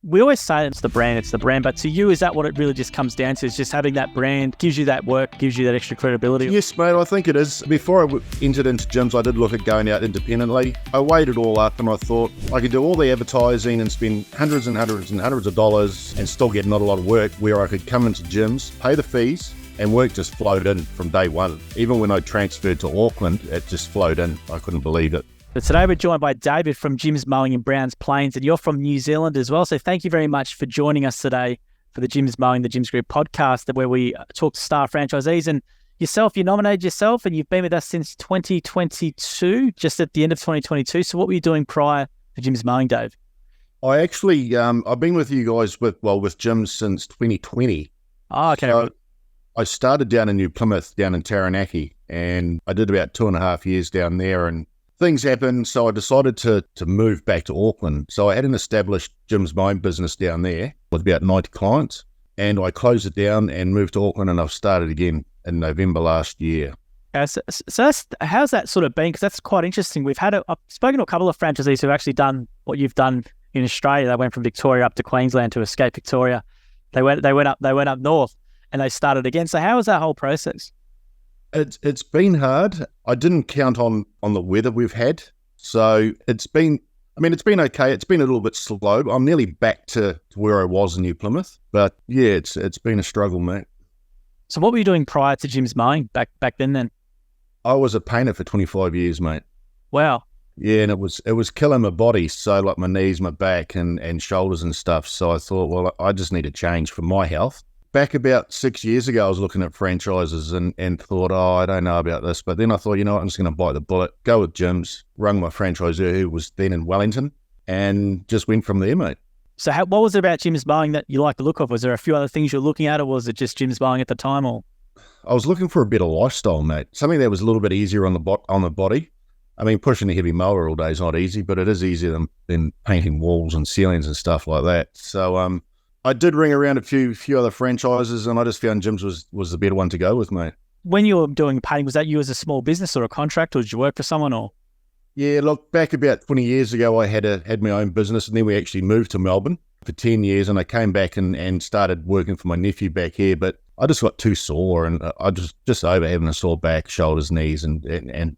we always say it's the brand, but to you, is that what it really just comes down to? Is just having that brand gives you that work, gives you that extra credibility? Yes, mate, I think it is. Before I entered into gyms, I did look at going out independently. I weighed it all up and I thought I could do all the advertising and spend hundreds and hundreds and hundreds of dollars and still get not a lot of work, where I could come into gyms, pay the fees, and work just flowed in from day one. Even when I transferred to Auckland, it just flowed in. I couldn't believe it. But today we're joined by David from Gyms Mowing in Browns Plains, and you're from New Zealand as well. So thank you very much for joining us today for the Gyms Mowing, the Gyms Group podcast, where we talk to star franchisees. And yourself, you nominated yourself, and you've been with us since 2022, just at the end of 2022. So what were you doing prior to Gyms Mowing, Dave? I actually, I've been with you guys with gyms since 2020. Oh, okay. So I started down in New Plymouth, down in Taranaki, and I did about 2.5 years down there, and things happened, so I decided to move back to Auckland. So I had an established Gyms Mowing business down there with about 90 clients, and I closed it down and moved to Auckland, and I've started again in November last year. So how's that sort of been? Because that's quite interesting. I've spoken to a couple of franchisees who've actually done what you've done in Australia. They went from Victoria up to Queensland to escape Victoria. They went up north, and they started again. So how was that whole process? It's been hard. I didn't count on the weather we've had. So it's been okay. It's been a little bit slow. I'm nearly back to where I was in New Plymouth. But yeah, it's been a struggle, mate. So what were you doing prior to Gyms Mowing back then? I was a painter for 25 years, mate. Wow. Yeah, and it was killing my body. So like my knees, my back and shoulders and stuff. So I thought, well, I just need a change for my health. Back about 6 years ago, I was looking at franchises and thought, I don't know about this. But then I thought, you know what, I'm just going to bite the bullet, go with gyms, rung my franchisor who was then in Wellington, and just went from there, mate. So what was it about Gyms Mowing that you liked the look of? Was there a few other things you're looking at, or was it just Gyms Mowing at the time? Or I was looking for a better lifestyle, mate. Something that was a little bit easier on the body. I mean, pushing a heavy mower all day is not easy, but it is easier than painting walls and ceilings and stuff like that. So I did ring around a few other franchises, and I just found gyms was the better one to go with, mate. When you were doing painting, was that you as a small business or a contract, or did you work for someone? Or yeah, look, back about 20 years ago, I had my own business, and then we actually moved to Melbourne for 10 years, and I came back and started working for my nephew back here, but I just got too sore, and I just over having a sore back, shoulders, knees, and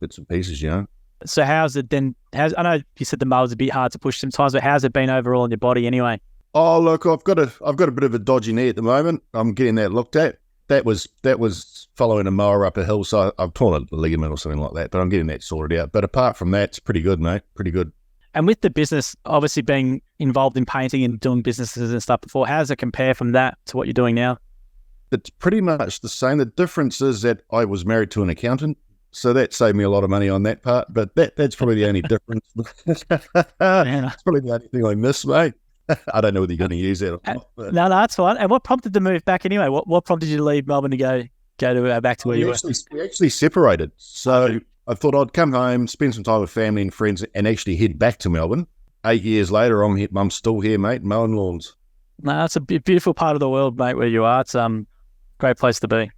bits and pieces, you know. So how's it then? I know you said the mower's a bit hard to push sometimes, but how's it been overall in your body anyway? Oh, look, I've got a bit of a dodgy knee at the moment. I'm getting that looked at. That was following a mower up a hill, so I've torn a ligament or something like that, but I'm getting that sorted out. But apart from that, it's pretty good, mate. Pretty good. And with the business, obviously being involved in painting and doing businesses and stuff before, how does it compare from that to what you're doing now? It's pretty much the same. The difference is that I was married to an accountant, so that saved me a lot of money on that part, but that's probably the only difference. It's probably the only thing I miss, mate. I don't know whether you're going to use it or not. But. No, that's fine. And what prompted the move back anyway? What prompted you to leave Melbourne to go to back to where you were? We actually separated. So I thought I'd come home, spend some time with family and friends, and actually head back to Melbourne. 8 years later, I'm still here, mate, mowing lawns. No, it's a beautiful part of the world, mate, where you are. It's a great place to be.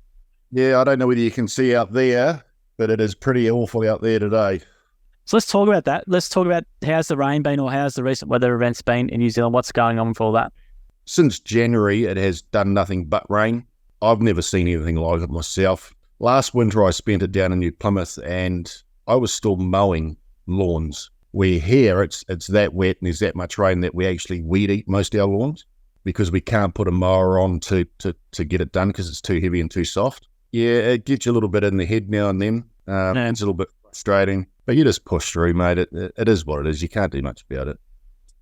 Yeah, I don't know whether you can see out there, but it is pretty awful out there today. So let's talk about that. Let's talk about how's the rain been, or how's the recent weather events been in New Zealand? What's going on with all that? Since January, it has done nothing but rain. I've never seen anything like it myself. Last winter, I spent it down in New Plymouth, and I was still mowing lawns. Where here, it's that wet and there's that much rain that we actually weed eat most of our lawns because we can't put a mower on to get it done because it's too heavy and too soft. Yeah, it gets you a little bit in the head now and then. It's a little bit frustrating. But you just push through, mate. It is what it is. You can't do much about it.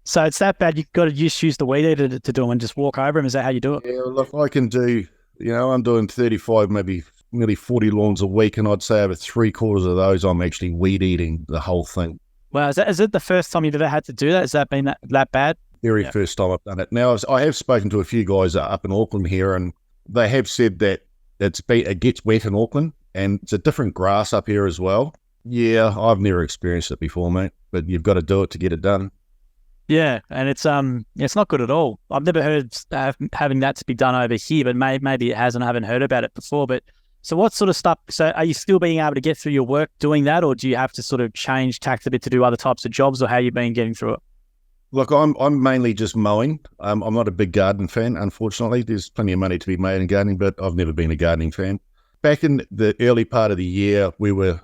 So it's that bad. You've got to use the weed eater to do them and just walk over them. Is that how you do it? Yeah, look, I can do, I'm doing 35, maybe nearly 40 lawns a week. And I'd say over 3/4 of those, I'm actually weed eating the whole thing. Wow. Is it the first time you've ever had to do that? Has that been that bad? Very first time I've done it. Now, I have spoken to a few guys up in Auckland here, and they have said that it gets wet in Auckland, and it's a different grass up here as well. Yeah, I've never experienced it before, mate, but you've got to do it to get it done. Yeah, and it's not good at all. I've never heard having that to be done over here, but maybe it has, and I haven't heard about it before. But so what sort of stuff? So are you still being able to get through your work doing that, or do you have to sort of change tact a bit to do other types of jobs, or how you been getting through it? Look, I'm mainly just mowing. I'm not a big garden fan, unfortunately. There's plenty of money to be made in gardening, but I've never been a gardening fan. Back in the early part of the year, we were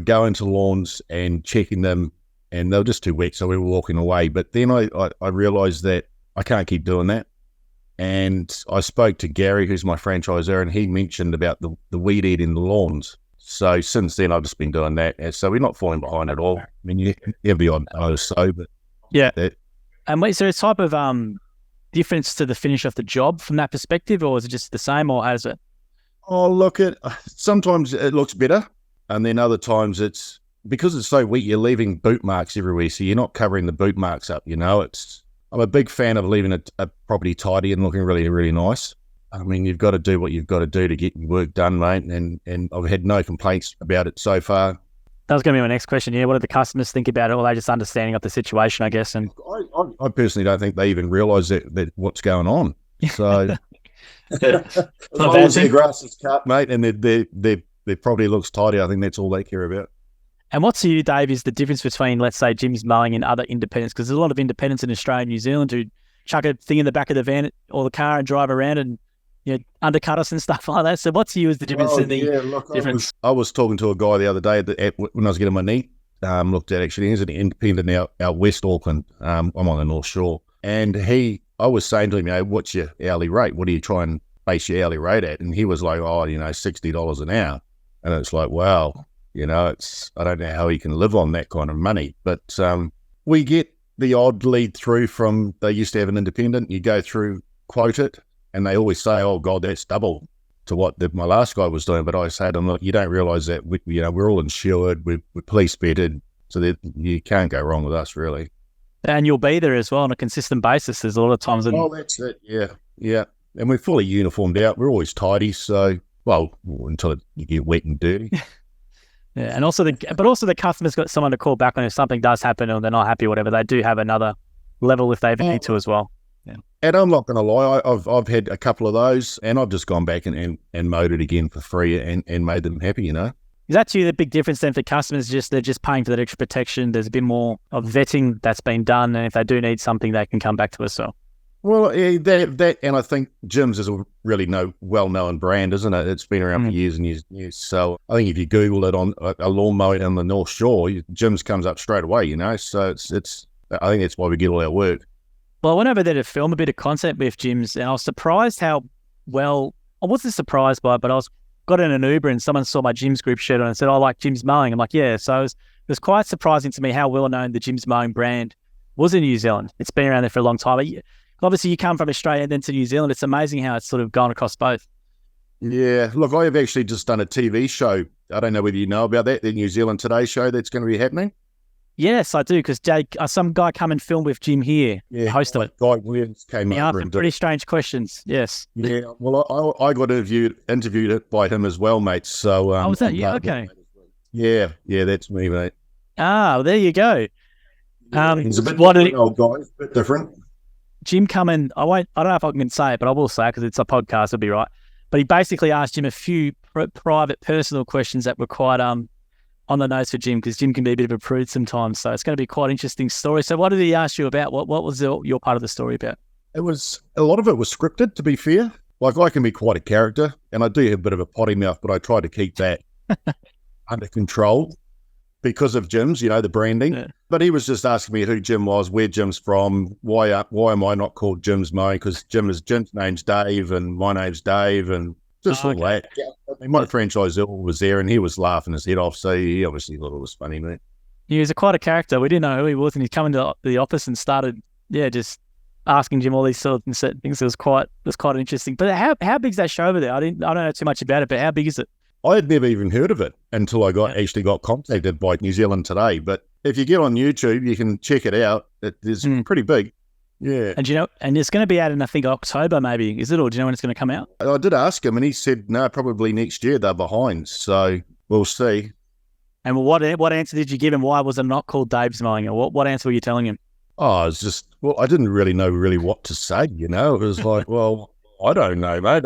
going to lawns and checking them, and they were just too wet, so we were walking away. But then I realised that I can't keep doing that. And I spoke to Gary, who's my franchisor, and he mentioned about the weed eating the lawns. So since then, I've just been doing that. And so we're not falling behind at all. I mean, you have the odd or so, but Yeah. that, And is there a type of difference to the finish of the job from that perspective, or is it just the same, or how is it? oh, look, sometimes it looks better, and then other times it's because it's so wet, you're leaving boot marks everywhere, so you're not covering the boot marks up. I'm a big fan of leaving a property tidy and looking really, really nice. I mean, you've got to do what you've got to do to get your work done, mate, and I've had no complaints about it so far. That was going to be my next question. Yeah, what do the customers think about it? Or are they just understanding of the situation, I guess? And I personally don't think they even realise that what's going on. So as long as their grass is cut, mate, and their property looks tidy, I think that's all they care about. And what's to you, Dave, is the difference between, let's say, Jim's Mowing and other independents? Because there's a lot of independents in Australia and New Zealand who chuck a thing in the back of the van or the car and drive around and undercut us and stuff like that. So what to you is the difference in the difference? I was talking to a guy the other day when I was getting my knee looked at. Actually, he's an independent out West Auckland. I'm on the North Shore, and I was saying to him, what's your hourly rate? What do you try and base your hourly rate at? And he was like, $60 an hour. And it's like, wow, I don't know how he can live on that kind of money. But we get the odd lead through from, they used to have an independent, you go through, quote it, and they always say, oh God, that's double to what my last guy was doing. But I say to them, look, you don't realise that we're all insured, we're police vetted, so that you can't go wrong with us, really. And you'll be there as well on a consistent basis. There's a lot of times. Oh, that's it. Yeah. And we're fully uniformed out. We're always tidy. So, until you get wet and dirty. Yeah, and also the customer's got someone to call back on if something does happen or they're not happy or whatever. They do have another level if they need to as well. Yeah. And I'm not going to lie, I've had a couple of those, and I've just gone back and mowed it again for free and made them happy. Is that to you the big difference then for customers? They're just paying for that extra protection. There's a bit more of vetting that's been done, and if they do need something, they can come back to us. So. Well, yeah, that, and I think Jim's is a really well-known brand, isn't it? It's been around for years and years and years. So I think if you Google it on a lawn mowing on the North Shore, Jim's comes up straight away, So it's I think that's why we get all our work. Well, I went over there to film a bit of content with Jim's, and I was surprised how well, I wasn't surprised by it, but I got in an Uber and someone saw my Jim's group shirt on and said, I like Jim's Mowing. I'm like, yeah. So it was quite surprising to me how well-known the Jim's Mowing brand was in New Zealand. It's been around there for a long time. Obviously, you come from Australia and then to New Zealand. It's amazing how it's sort of gone across both. Yeah. Look, I have actually just done a TV show. I don't know whether you know about that, the New Zealand Today show that's going to be happening. Yes, I do, because some guy come and film with Jim here, host of it. Guy Williams came over and pretty strange questions, yes. Yeah, well, I got interviewed by him as well, mate. So, was that you? Okay. Yeah, that's me, mate. Ah, well, there you go. He's a bit different, old guy, a bit different. Jim come in, I don't know if I can say it, but I will say it because it's a podcast, it'll be right. But he basically asked Jim a few private, personal questions that were quite on the nose for Jim, because Jim can be a bit of a prude sometimes. So it's going to be quite an interesting story. So what did he ask you about? What was your part of the story about? A lot of it was scripted, to be fair. Like, I can be quite a character, and I do have a bit of a potty mouth, but I try to keep that under control because of Jim's, the branding. Yeah. But he was just asking me who Jim was, where Jim's from, why am I not called Jim's Mowing? Because Jim's name's Dave, and my name's Dave, and just all that. Yeah. I mean, my franchisor was there, and he was laughing his head off, so he obviously thought it was funny, mate. He was quite a character. We didn't know who he was, and he come into the office and started, just asking Jim all these sort of things. It was quite interesting. But how big's that show over there? I don't know too much about it, but how big is it? I had never even heard of it until I actually got contacted by New Zealand Today. But if you get on YouTube, you can check it out. It is pretty big. Yeah. And and it's going to be out in, I think, October maybe, is it? Or do you know when it's going to come out? I did ask him, and he said, no, probably next year. They're behind. So we'll see. And what answer did you give him? Why was it not called Dave's Mowing? Or what answer were you telling him? Oh, it's just, I didn't really know what to say, It was like, well, I don't know, mate.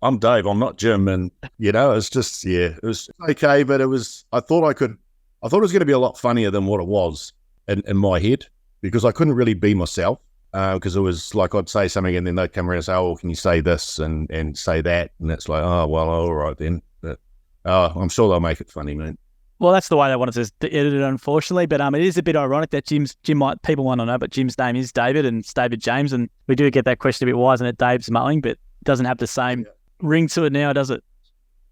I'm Dave. I'm not Jim. And, it's just, it was okay. But I thought it was going to be a lot funnier than what it was in my head. because I couldn't really be myself. Because it was like I'd say something and then they'd come around and say, "Oh, can you say this and say that?" And it's like, "Oh, well, all right then." But I'm sure they'll make it funny, man. Well, that's the way they wanted to edit it, unfortunately. But it is a bit ironic that people want to know, but Jim's name is David and it's David James. And we do get that question a bit, why isn't it Dave's Mowing? But it doesn't have the same ring to it now, does it?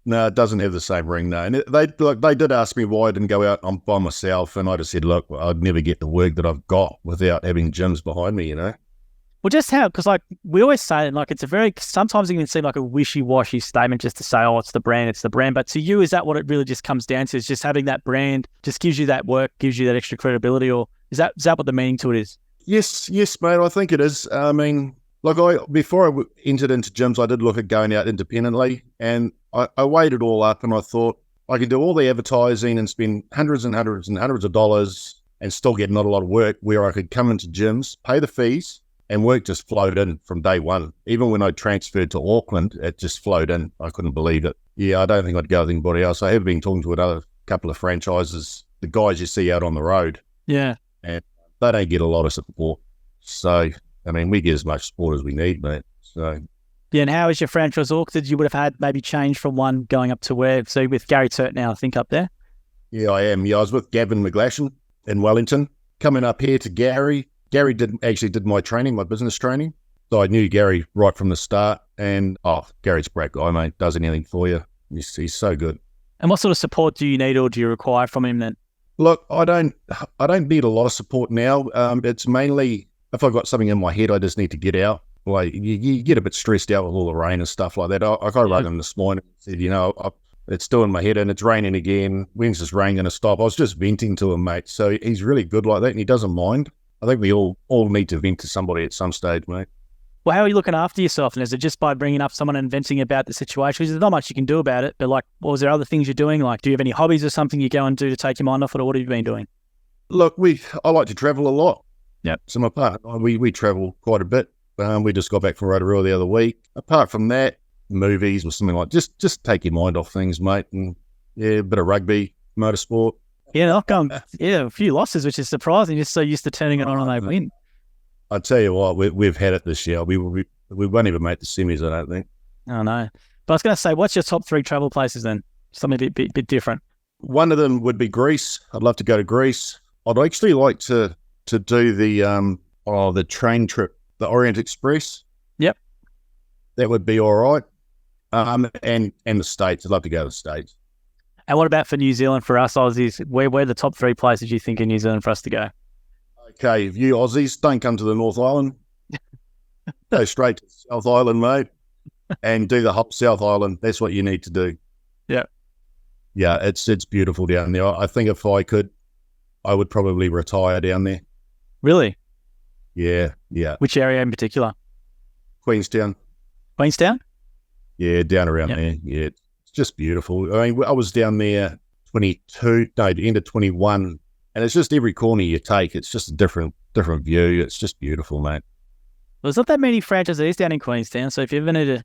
No, it doesn't have the same ring, no. And they did ask me why I didn't go out by myself. And I just said, look, I'd never get the work that I've got without having gyms behind me, you know? Well, just how, because like we always say it, like it's a very, sometimes it can seem like a wishy-washy statement just to say, oh, it's the brand. But to you, is that what it really just comes down to? Is just having that brand just gives you that work, gives you that extra credibility, or is that what the meaning to it is? Yes, mate, I think it is. I mean, before I entered into gyms, I did look at going out independently, and I weighed it all up and I thought I could do all the advertising and spend hundreds and hundreds and hundreds of dollars and still get not a lot of work, where I could come into gyms, pay the fees, and work just flowed in from day one. Even when I transferred to Auckland, it just flowed in. I couldn't believe it. Yeah, I don't think I'd go with anybody else. I have been talking to another couple of franchises, the guys you see out on the road. Yeah. And they don't get a lot of support. So, I mean, we get as much support as we need, mate. So... Yeah, and how is your franchise org? You would have had maybe change from one going up to where? So with Gary Turt now, I think, up there? Yeah, I am. Yeah, I was with Gavin McGlashan in Wellington. Coming up here to Gary. Gary did my training, my business training. So I knew Gary right from the start. And, Gary's a great guy, mate. Does anything for you. He's so good. And what sort of support do you need or do you require from him then? Look, I don't need a lot of support now. It's mainly, if I've got something in my head, I just need to get out. Like you get a bit stressed out with all the rain and stuff like that. I rang him this morning and said, it's still in my head and it's raining again. When's this rain going to stop? I was just venting to him, mate. So he's really good like that and he doesn't mind. I think we all need to vent to somebody at some stage, mate. Well, how are you looking after yourself? And is it just by bringing up someone and venting about the situation? Because there's not much you can do about it. But was there other things you're doing? Like, do you have any hobbies or something you go and do to take your mind off it, or what have you been doing? Look, I like to travel a lot. Yeah. So my partner, we travel quite a bit. We just got back from Rotorua the other week. Apart from that, movies or something like just take your mind off things, mate. And yeah, a bit of rugby, motorsport. Yeah, a few losses, which is surprising. You're so used to turning it on and they win. I tell you what, we've had it this year. We won't even make the semis, I don't think. Oh no. But I was going to say, what's your top 3 travel places then? Something a bit different. One of them would be Greece. I'd love to go to Greece. I'd actually like to do the train trip. The Orient Express. Yep. That would be all right. And the States. I'd love to go to the States. And what about for New Zealand, for us Aussies? Where are the top 3 places you think in New Zealand for us to go? Okay, if you Aussies don't come to the North Island, go straight to the South Island, mate, and do the whole South Island. That's what you need to do. Yeah. Yeah, it's beautiful down there. I think if I could, I would probably retire down there. Really? Yeah. Which area in particular? Queenstown. Queenstown? Yeah, down around there. Yeah, it's just beautiful. I mean, I was down there the end of 21, and it's just every corner you take, it's just a different view. It's just beautiful, mate. Well, there's not that many franchisees down in Queenstown, so if you ever need to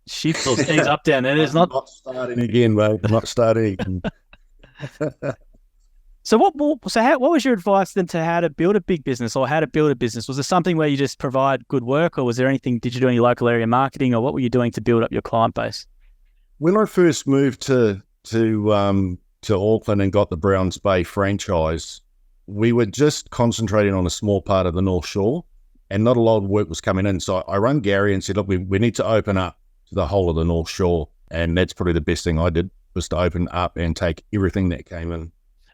shift those things up down there, there's not starting again, mate. Not starting again. So what was your advice then to how to build a big business or how to build a business? Was it something where you just provide good work, or was there anything, did you do any local area marketing, or what were you doing to build up your client base? When I first moved to Auckland and got the Browns Bay franchise, we were just concentrating on a small part of the North Shore and not a lot of work was coming in. So I rang Gary and said, look, we need to open up to the whole of the North Shore. And that's probably the best thing I did, was to open up and take everything that came in.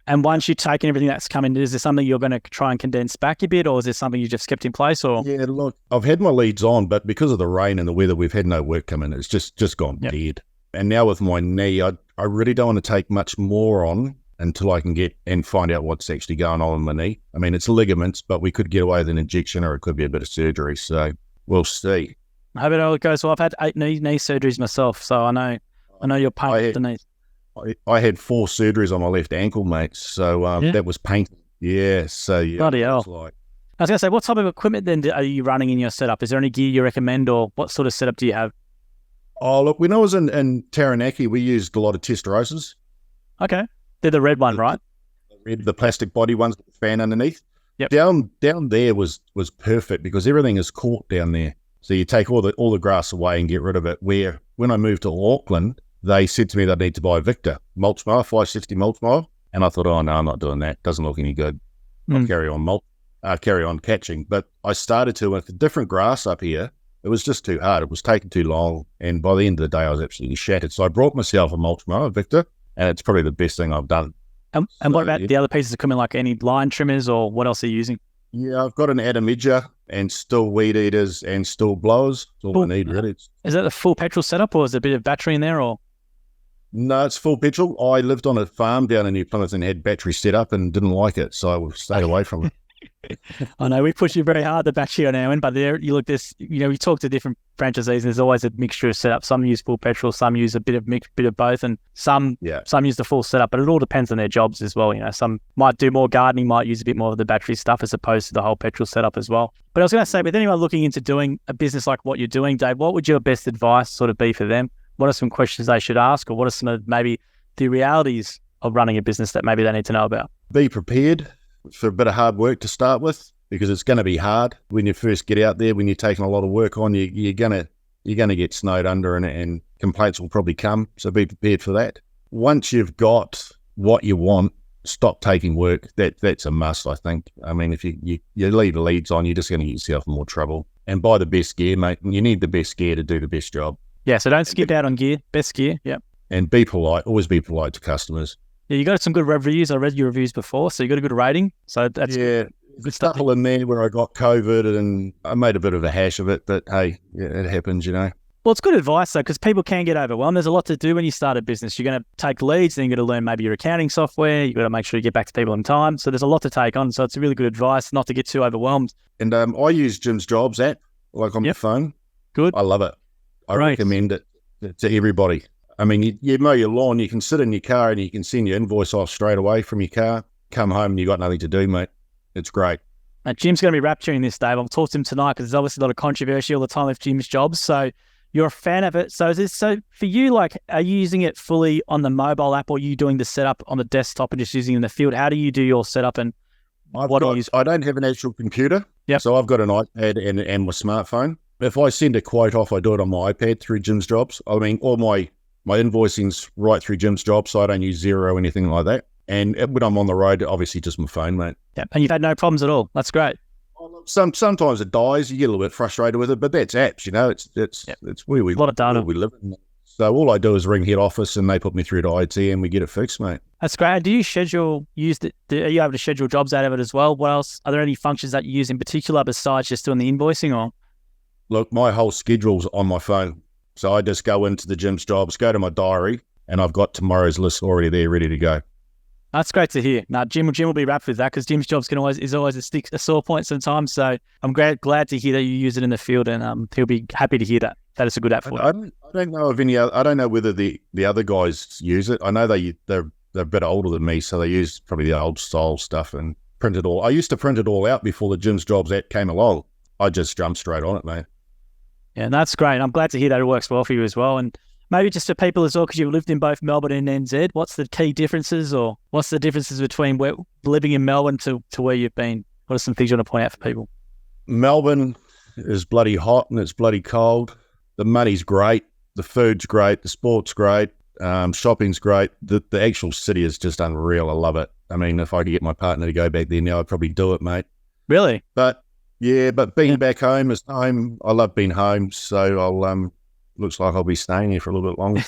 And once you've taken everything that's come in, is there something you're going to try and condense back a bit, or is there something you just kept in place? Or yeah, look, I've had my leads on, but because of the rain and the weather, we've had no work come in. It's just gone dead. And now with my knee, I really don't want to take much more on until I can get and find out what's actually going on in my knee. I mean, it's ligaments, but we could get away with an injection, or it could be a bit of surgery. So we'll see. I hope it all goes well. I've had 8 knee surgeries myself, so I know you're pain with the knees. I had 4 surgeries on my left ankle, mate. So that was painful. Yeah. So yeah. Bloody hell. I was going to say, what type of equipment then are you running in your setup? Is there any gear you recommend, or what sort of setup do you have? Oh, look, when I was in Taranaki, we used a lot of Testerosas. Okay. They're the red one, right? The plastic body ones with the fan underneath. Yep. Down there was perfect because everything is caught down there. So you take all the grass away and get rid of it. Where when I moved to Auckland, they said to me that I need to buy a Victor mulch mower, 560 mulch mower. And I thought, oh no, I'm not doing that. Doesn't look any good. I'll carry on catching. But I started to with the different grass up here. It was just too hard. It was taking too long. And by the end of the day, I was absolutely shattered. So I brought myself a mulch mower, Victor, and it's probably the best thing I've done. And what about the other pieces that come in, like any line trimmers or what else are you using? Yeah, I've got an Adamidger and still weed eaters and still blowers. That's all I need, really. Is that the full petrol setup or is there a bit of battery in there? Or No, it's full petrol. I lived on a farm down in New Plymouth and had battery set up and didn't like it, so I stayed away from it. I know we push you very hard, the battery on our end, but there you look this. We talk to different franchisees, and there's always a mixture of setup. Some use full petrol, some use a bit of both, and some use the full setup. But it all depends on their jobs as well. Some might do more gardening, might use a bit more of the battery stuff as opposed to the whole petrol setup as well. But I was going to say, with anyone looking into doing a business like what you're doing, Dave, what would your best advice sort of be for them? What are some questions they should ask, or what are some of maybe the realities of running a business that maybe they need to know about? Be prepared for a bit of hard work to start with, because it's going to be hard when you first get out there. When you're taking a lot of work on, you're gonna get snowed under, and complaints will probably come. So be prepared for that. Once you've got what you want, stop taking work. That's a must, I think. I mean, if you leave the leads on, you're just going to get yourself in more trouble. And buy the best gear, mate. You need the best gear to do the best job. Yeah, so don't skip out on gear. Best gear, yep. And be polite. Always be polite to customers. Yeah, you got some good reviews. I read your reviews before, so you got a good rating. So that's good stuff in there where I got COVID and I made a bit of a hash of it, but hey, it happens, Well, it's good advice though, because people can get overwhelmed. There's a lot to do when you start a business. You're going to take leads, then you're going to learn maybe your accounting software. You've got to make sure you get back to people on time. So there's a lot to take on. So it's a really good advice not to get too overwhelmed. And I use Jim's Jobs app, like on my phone. Good. I love it. I recommend it to everybody. I mean, you mow your lawn, you can sit in your car and you can send your invoice off straight away from your car. Come home and you got nothing to do, mate. It's great. Now, Jim's going to be rapturing this, Dave. I'll talk to him tonight because there's obviously a lot of controversy all the time with Jim's Jobs. So you're a fan of it. So for you, like, are you using it fully on the mobile app, or are you doing the setup on the desktop and just using it in the field? How do you do your setup, and I don't have an actual computer. Yep. So I've got an iPad and my smartphone. If I send a quote off, I do it on my iPad through Jim's Jobs. I mean, all my invoicing's right through Jim's Jobs, so I don't use Xero or anything like that. And when I'm on the road, obviously just my phone, mate. Yeah, and you've had no problems at all. That's great. Sometimes it dies. You get a little bit frustrated with it, but that's apps, It's where we a lot of data. We live in. So all I do is ring head office, and they put me through to IT, and we get it fixed, mate. That's great. Do you are you able to schedule jobs out of it as well? What else? Are there any functions that you use in particular besides just doing the invoicing? Or look, my whole schedule's on my phone. So I just go into the Jim's Jobs, go to my diary, and I've got tomorrow's list already there, ready to go. That's great to hear. Now, Jim will be wrapped with that, because Jim's Jobs is always a sore point sometimes. So I'm glad to hear that you use it in the field, and he'll be happy to hear that. That is a good app for you. I don't know of any other. I don't know whether the other guys use it. I know they're a bit older than me, so they use probably the old style stuff and print it all. I used to print it all out before the Jim's Jobs app came along. I just jumped straight on it, mate. Yeah, that's great. I'm glad to hear that it works well for you as well. And maybe just for people as well, because you've lived in both Melbourne and NZ, what's the key differences, or what's the differences between living in Melbourne to where you've been? What are some things you want to point out for people? Melbourne is bloody hot and it's bloody cold. The money's great. The food's great. The sport's great. Shopping's great. The actual city is just unreal. I love it. I mean, if I could get my partner to go back there now, I'd probably do it, mate. Really? But being back home is home. I love being home, so looks like I'll be staying here for a little bit longer.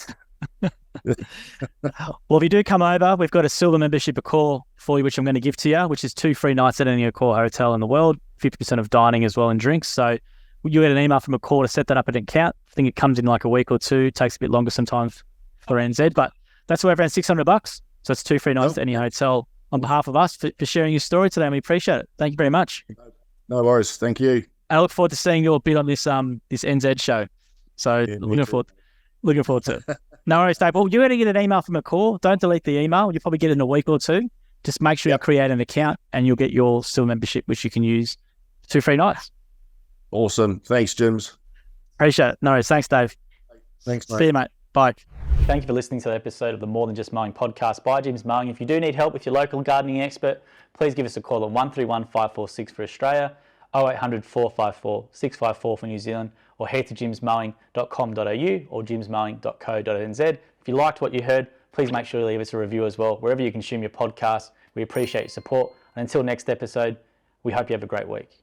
Well, if you do come over, we've got a silver membership Accor for you, which I'm going to give to you, which is 2 free nights at any Accor hotel in the world, 50% of dining as well and drinks. So you get an email from Accor to set that up at an account. I think it comes in like a week or two. It takes a bit longer sometimes for NZ, but that's around $600. So it's 2 free nights at any hotel on behalf of us for sharing your story today, and we appreciate it. Thank you very much. No worries. Thank you. I look forward to seeing your bit on this NZ show. So looking forward to it. No worries, Dave. Well, you're going to get an email from Accor. Don't delete the email. You'll probably get it in a week or two. Just make sure you create an account, and you'll get your silver membership, which you can use 2 free nights. Awesome. Thanks, Jims. Appreciate it. No worries. Thanks, Dave. Thanks, mate. See you, mate. Bye. Thank you for listening to the episode of the More Than Just Mowing podcast by Jim's Mowing. If you do need help with your local gardening expert, please give us a call on 131 546 for Australia, 0800 454 654 for New Zealand, or head to jimsmowing.com.au or jimsmowing.co.nz. If you liked what you heard, please make sure to leave us a review as well, wherever you consume your podcast. We appreciate your support. And until next episode, we hope you have a great week.